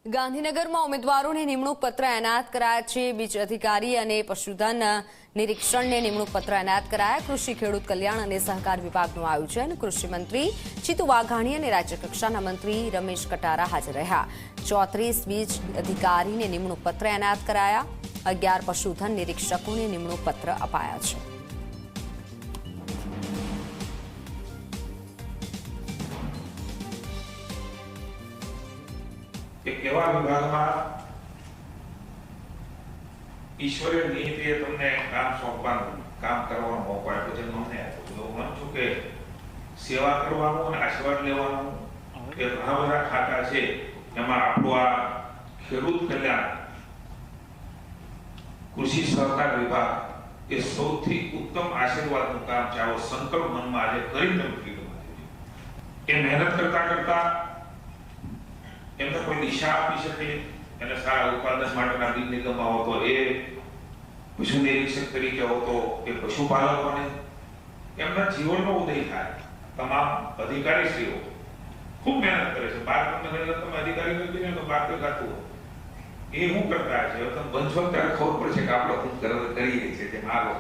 ગાંધીનગરમાં ઉમેદવારોને નિમણૂક પત્ર એનાયત કરાયા છે। બીજ અધિકારી અને પશુધન નિરીક્ષણને નિમણૂક પત્ર એનાયત કરાયા। કૃષિ ખેડૂત કલ્યાણ અને સહકાર વિભાગનું આયોજન। કૃષિ મંત્રી જીતુ વાઘાણી અને રાજ્યકક્ષાના મંત્રી રમેશ કટારા હાજર રહ્યા। 34 બીજ અધિકારીને નિમણૂક પત્ર એનાયત કરાયા। 11 પશુધન નિરીક્ષકોને નિમણૂક પત્ર અપાયા છે। एक एवं विभाग में ईश्वरीय नीति तमने काम सौंपવાનું काम કરવાનો મોકો આપ્યો છે। મને હું માનું છું કે સેવા કરવાનો અને આશીર્વાદ લેવાનો એ ઘણા બધા ખાતા છે। એમાં આપણો આ ખેડૂત કલ્યાણ કૃષિ સહકાર વિભાગ એ સૌથી ઉત્તમ આશીર્વાદનું કામ છે। આવો સંકલ્પ મનમાં આજે કરીને એ મહેનત કરતા કરતા એમને કોઈ દિશા આપી શકે અને સારા ઉત્પાદન માટેના બીજ નિગમમાં હોતો એ પશુ નિરીક્ષક તરીકે હોતો એ પશુપાલકોને એમના જીવનનો ઉદય થાય। તમામ અધિકારીશ્રીઓ ખૂબ મહેનત કરે છે। બાર તમે અધિકારી નથી ને તો બાર તો ખાતું એ શું કરતા છે તમે બંધ વખતે ખબર પડશે કે આપણે શું કરી રહી છે તે મારો